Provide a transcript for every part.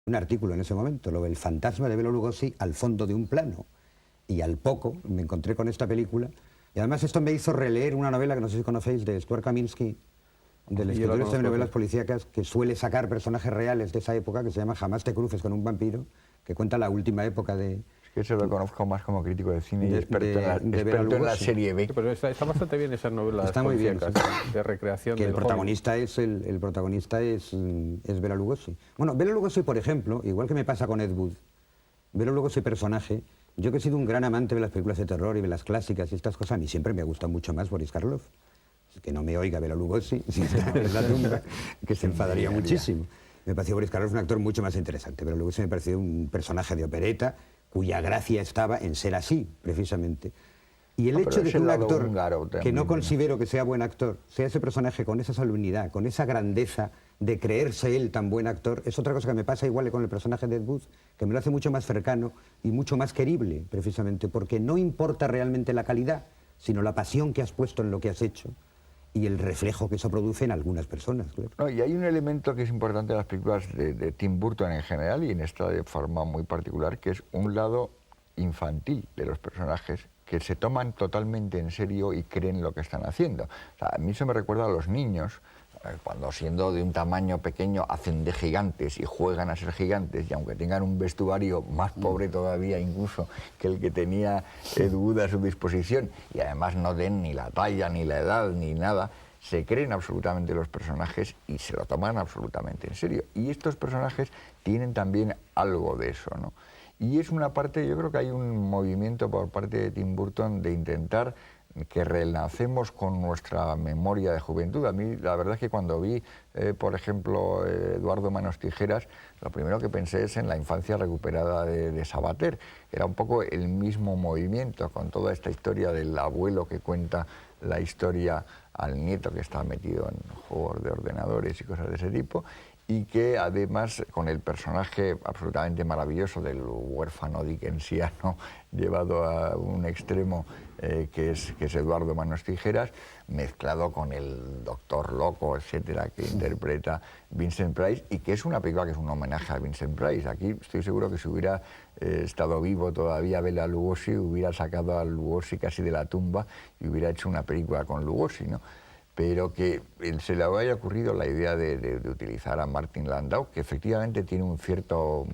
un artículo en ese momento, lo del fantasma de Bela Lugosi al fondo de un plano. Y al poco me encontré con esta película. Y además esto me hizo releer una novela que no sé si conocéis, de Stuart Kaminsky, del escritor de novelas policíacas, que suele sacar personajes reales de esa época, que se llama Jamás te cruces con un vampiro, que cuenta la última época de... Que eso lo conozco más como crítico de cine y experto en la serie B. Sí, pero está bastante bien esas novelas está muy bien, de recreación. Que el protagonista es el protagonista es Bela Lugosi. Bueno, Bela Lugosi, por ejemplo, igual que me pasa con Ed Wood, Bela Lugosi personaje, yo que he sido un gran amante de las películas de terror y de las clásicas y estas cosas, a mí siempre me gusta mucho más Boris Karloff. Que no me oiga Bela Lugosi, si está en la tumba, que se enfadaría muchísimo. Me pareció Boris Karloff un actor mucho más interesante, pero Lugosi me pareció un personaje de opereta cuya gracia estaba en ser así, precisamente. Y el hecho de que un actor que no considero que sea buen actor, sea ese personaje con esa solemnidad, con esa grandeza de creerse él tan buen actor, es otra cosa que me pasa igual con el personaje de Ed Wood, que me lo hace mucho más cercano y mucho más querible, precisamente, porque no importa realmente la calidad, sino la pasión que has puesto en lo que has hecho y el reflejo que eso produce en algunas personas. Claro. No, y hay un elemento que es importante en las películas de Tim Burton en general y en esta de forma muy particular, que es un lado infantil de los personajes que se toman totalmente en serio y creen lo que están haciendo. O sea, a mí eso me recuerda a los niños, cuando siendo de un tamaño pequeño hacen de gigantes y juegan a ser gigantes, y aunque tengan un vestuario más pobre todavía incluso que el que tenía Ed Wood a su disposición, y además no den ni la talla, ni la edad, ni nada, se creen absolutamente los personajes y se lo toman absolutamente en serio. Y estos personajes tienen también algo de eso, ¿no? Y es una parte, yo creo que hay un movimiento por parte de Tim Burton de intentar que renacemos con nuestra memoria de juventud. A mí la verdad es que cuando vi, por ejemplo, Eduardo Manos Tijeras, lo primero que pensé es en la infancia recuperada de Sabater. Era un poco el mismo movimiento, con toda esta historia del abuelo que cuenta la historia al nieto que está metido en juegos de ordenadores y cosas de ese tipo, y que además con el personaje absolutamente maravilloso del huérfano dickensiano llevado a un extremo que es Eduardo Manos Tijeras, mezclado con el doctor loco, etcétera, que interpreta Vincent Price, y que es una película que es un homenaje a Vincent Price. Aquí estoy seguro que si hubiera estado vivo todavía Bela Lugosi, hubiera sacado a Lugosi casi de la tumba y hubiera hecho una película con Lugosi, ¿no? Pero que se le haya ocurrido la idea de utilizar a Martin Landau, que efectivamente tiene un cierto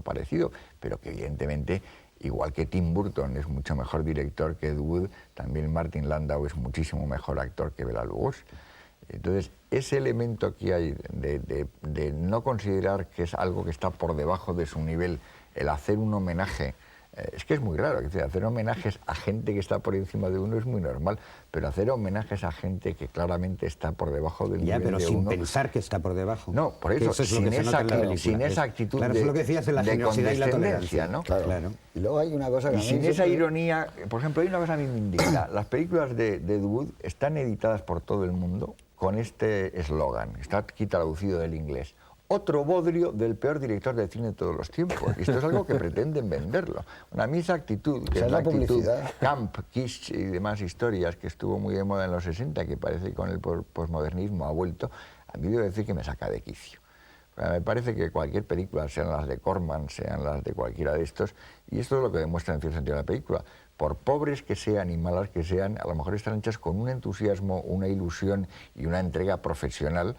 parecido, pero que evidentemente, igual que Tim Burton es mucho mejor director que Ed Wood, también Martin Landau es muchísimo mejor actor que Bela Lugosi. Entonces, ese elemento que hay de no considerar que es algo que está por debajo de su nivel, el hacer un homenaje, es que es muy raro, es decir, hacer homenajes a gente que está por encima de uno es muy normal, pero hacer homenajes a gente que claramente está por debajo del nivel de uno... Ya, pero sin pensar que está por debajo. No, por eso, sin esa actitud claro, eso es lo que decías de la generosidad y la tolerancia, ¿no? Claro. Y luego hay una cosa que... Y sin esa ironía, por ejemplo, hay una cosa que a mí me indigna. Las películas de Ed Wood están editadas por todo el mundo con este eslogan, está aquí traducido del inglés: otro bodrio del peor director de cine de todos los tiempos. Y esto es algo que pretenden venderlo. A mí esa actitud, que es la actitud camp, kitsch y demás historias que estuvo muy de moda en los 60, que parece que con el posmodernismo ha vuelto, a mí debo decir que me saca de quicio. Me parece que cualquier película, sean las de Corman, sean las de cualquiera de estos, y esto es lo que demuestra en cierto sentido la película, por pobres que sean y malas que sean, a lo mejor están hechas con un entusiasmo, una ilusión y una entrega profesional,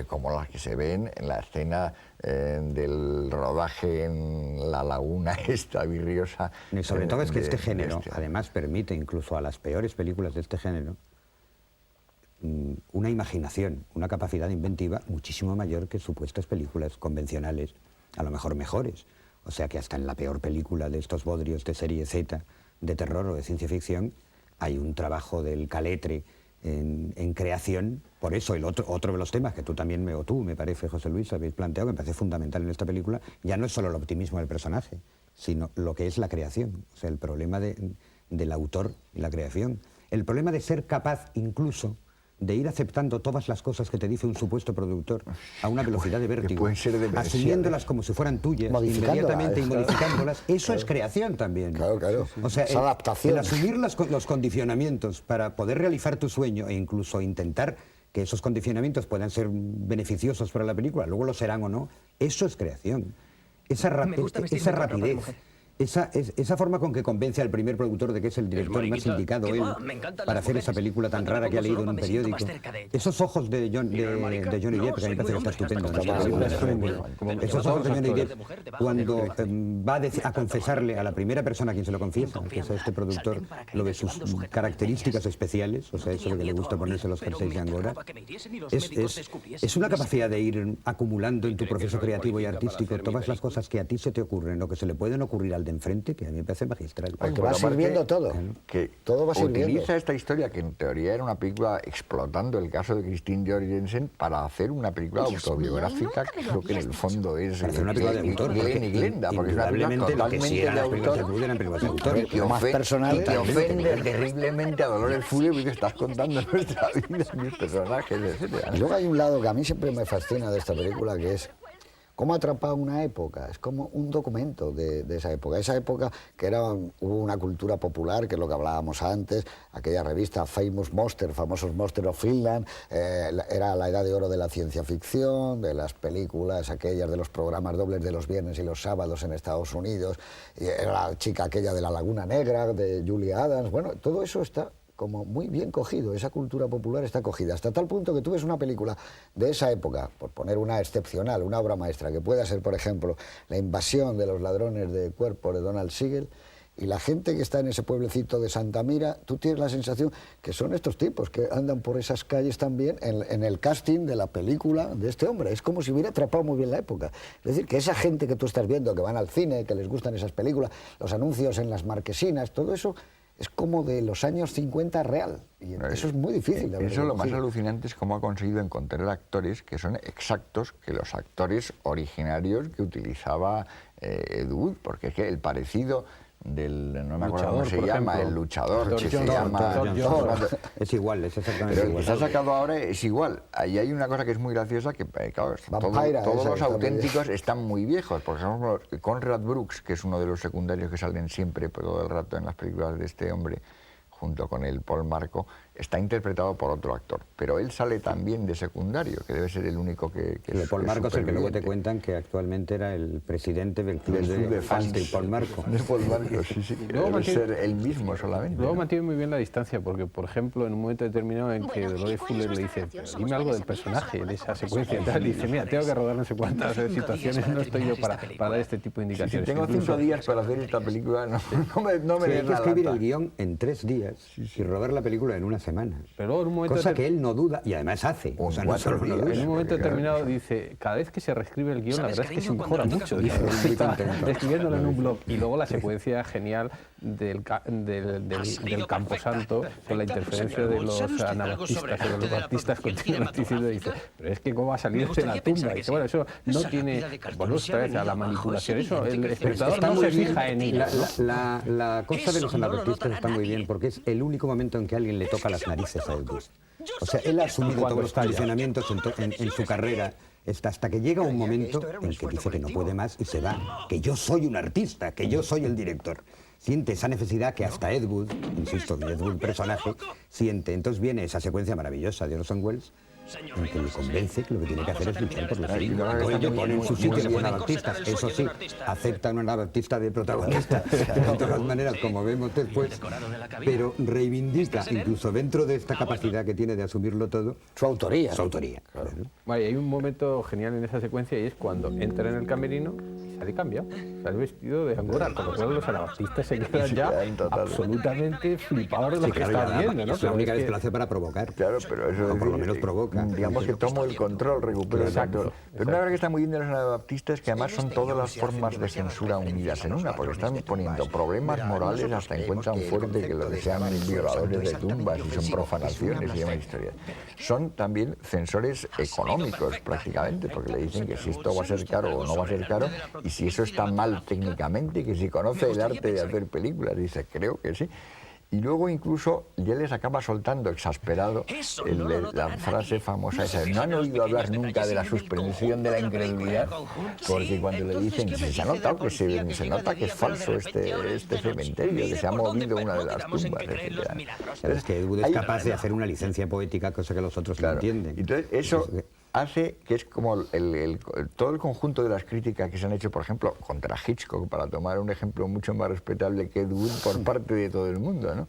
como las que se ven en la escena del rodaje en la laguna esta virriosa. Y sobre todo es que este género, además, permite incluso a las peores películas de este género una imaginación, una capacidad inventiva muchísimo mayor que supuestas películas convencionales, a lo mejor mejores. O sea que hasta en la peor película de estos bodrios de serie Z, de terror o de ciencia ficción, hay un trabajo del caletre en creación. Por eso el otro de los temas que tú también, me parece, José Luis, habéis planteado, que me parece fundamental en esta película, ya no es solo el optimismo del personaje, sino lo que es la creación, o sea, el problema del autor y la creación. El problema de ser capaz incluso de ir aceptando todas las cosas que te dice un supuesto productor a una velocidad de vértigo, asumiéndolas como si fueran tuyas, inmediatamente y modificándolas, eso es creación también. Claro. O sea, es adaptación. El asumir los condicionamientos para poder realizar tu sueño e incluso intentar que esos condicionamientos puedan ser beneficiosos para la película, luego lo serán o no, eso es creación. Me gusta vestirme con ropa de rapidez, mujer. esa forma con que convence al primer productor de que es el director más mariquita. indicado ¿Qué él va? Me encantan para las hacer esa mujeres. película tan Cuando rara me que ha pongo leído su en un ropa me siento más periódico. cerca de ellas. Esos ojos de Johnny ¿Y no es marica? Depp, que a mí No, me parece soy que muy está hombre, estupendo. hasta La con película las es mujeres. espléndida. Como Esos ojos de Johnny Depp, de mujer debajo de cuando mi cresta. va a confesarle a la primera persona a quien se lo confiesa, que es a este productor, Salté en paracaídas lo de sus llevando sujetadores características de especiales, o sea, eso de que le gusta ponerse los jerseys de Angora, es una capacidad de ir acumulando en tu proceso creativo y artístico todas las cosas que a ti se te ocurren o que se le pueden ocurrir al de enfrente, que a mí me parece magistral. Porque Por va aparte, sirviendo todo. Que Todo va sirviendo. utiliza esta historia, que en teoría era una película explotando el caso de Christine Jorgensen, para hacer una película Dios mío, autobiográfica, nunca que me es lo lo que en habías el fondo es Para hacer una película de autor, Glenn y Glenda, porque es una película indudablemente lo que sí totalmente eran de las películas de autor. Wood eran películas de autor. Y que, Lo más personal y que también. ofende terriblemente a Dolores Fuller, porque estás contando nuestra vida, mis personajes, etcétera. Y luego hay un lado que a mí siempre me fascina de esta película, que es cómo atrapa una época. Es como un documento de esa época. Esa época que hubo una cultura popular, que es lo que hablábamos antes, aquella revista Famous Monster, Famosos Monster of Finland, era la edad de oro de la ciencia ficción, de las películas aquellas, de los programas dobles de los viernes y los sábados en Estados Unidos, y era la chica aquella de la Laguna Negra, de Julia Adams. Bueno, todo eso está como muy bien cogido, esa cultura popular está cogida, hasta tal punto que tú ves una película de esa época, por poner una excepcional, una obra maestra, que pueda ser, por ejemplo, La invasión de los ladrones de cuerpos de Donald Siegel, y la gente que está en ese pueblecito de Santa Mira, tú tienes la sensación que son estos tipos que andan por esas calles también en el casting de la película de este hombre. Es como si hubiera atrapado muy bien la época. Es decir, que esa gente que tú estás viendo, que van al cine, que les gustan esas películas, los anuncios en las marquesinas, todo eso es como de los años 50 real. Y eso es muy difícil de haber Eso lo más recogido. alucinante es cómo ha conseguido encontrar actores que son exactos que los actores originarios que utilizaba Ed Wood, porque es que el parecido del, no me acuerdo cómo Luchador, se por llama, ejemplo. el luchador, que se Thor, llama Thor. Es igual, es exactamente pero el que igual. se ha sacado ahora es igual. Ahí hay una cosa que es muy graciosa, que claro, Vampira, todos esa los que está muy auténticos están muy viejos. Por ejemplo, Conrad Brooks, que es uno de los secundarios que salen siempre todo el rato en las películas de este hombre, junto con el Paul Marco, está interpretado por otro actor. Pero él sale también de secundario, que debe ser el único que El Paul Marco es el que luego te superviviente. cuentan que actualmente era el presidente del club de fans del Paul Marco. De Paul Marco, sí, sí. Luego Debe mantiene- ser él mismo solamente. Luego ¿no? mantiene muy bien la distancia, porque, por ejemplo, en un momento determinado en que Bueno, ¿y Dolores cuál es Fuller le nuestra dice, relación? ¿Somos dime algo buenas del amigas? personaje, de esa secuencia y tal, y dice, mira, tengo que rodar no sé cuántas situaciones, no estoy yo para dar este tipo de Si indicaciones. tengo Incluso- 5 días para hacer esta película, no me Sí, den hay que la escribir lata. el guión en 3 días y rodar la película en una semana. Pero luego en un momento Cosa que él no duda y además hace. O O sea, en no 4 solo lo días. duda. En un momento porque, claro, determinado dice, cada vez que se reescribe el guión, la ¿Sabes, verdad es que se cariño, mejora cuando mucho. toca Dice, muy está contento. describiéndolo en un blog. Y luego la secuencia genial del Camposanto, con la interferencia de los anabaptistas o de los baptistas continuamente diciendo, dice, pero es que cómo va a salir de la tumba. Y dice, bueno, eso no tiene, volvemos otra vez a la manipulación. Eso, el espectador Está no muy se bien. fija en ello. La cosa de los Eso no lo anabaptistas nota está muy bien nadie. porque es el único momento en que alguien le toca las narices a Ed Wood. O sea, él ha asumido Cuando todos los estalla. condicionamientos en su carrera hasta que llega un momento en que dice que no puede más y se va. Que yo soy un artista, que yo soy el director. Siente esa necesidad que hasta Ed Wood, insisto, Ed Wood personaje, siente. Entonces viene esa secuencia maravillosa de Orson Welles en que le convence que lo que tiene que hacer es luchar por los Ay, suyos. lo que Luego está ello muy pone en bien, su muy sitio bien. los anabaptistas. Eso sí, acepta un anabaptista de protagonista, de todas maneras, como vemos después, pero reivindica, incluso dentro de esta capacidad que tiene de asumirlo todo, Su autoría. su autoría. Vale, hay un momento genial en esa secuencia y es cuando entra en el camerino y sale cambiado, sale vestido de Angora, con lo cual los anabaptistas se quedan ya quedan total. absolutamente flipados de lo Sí, que claro, están viendo, ¿no? es la Pero única es vez que- que lo hace para provocar. Claro, pero eso O es por lo decir, menos provoca. digamos que tomo el control, recupero el Exacto, control. Pero una cosa que está muy bien de los anabaptistas es que además son todas las formas de censura unidas en una, porque están poniendo problemas morales hasta encuentran fuerte que lo que sean violadores de tumbas y son profanaciones y demás historias. Son también censores económicos prácticamente, porque le dicen que si esto va a ser caro o no va a ser caro, y si eso está mal técnicamente, que si conoce el arte de hacer películas, dice, creo que sí. Y luego incluso ya les acaba soltando exasperado la frase famosa esa, no han oído hablar nunca de la suspensión de la incredulidad, porque cuando le dicen, se ha notado que se nota que es falso este cementerio, que se ha movido una de las tumbas, etc. Es que Ed Wood es capaz de hacer una licencia poética, cosa que los otros no Claro. entienden. Entonces, eso hace que es como todo el conjunto de las críticas que se han hecho, por ejemplo, contra Hitchcock, para tomar un ejemplo mucho más respetable que Ed Wood por parte de todo el mundo, ¿no?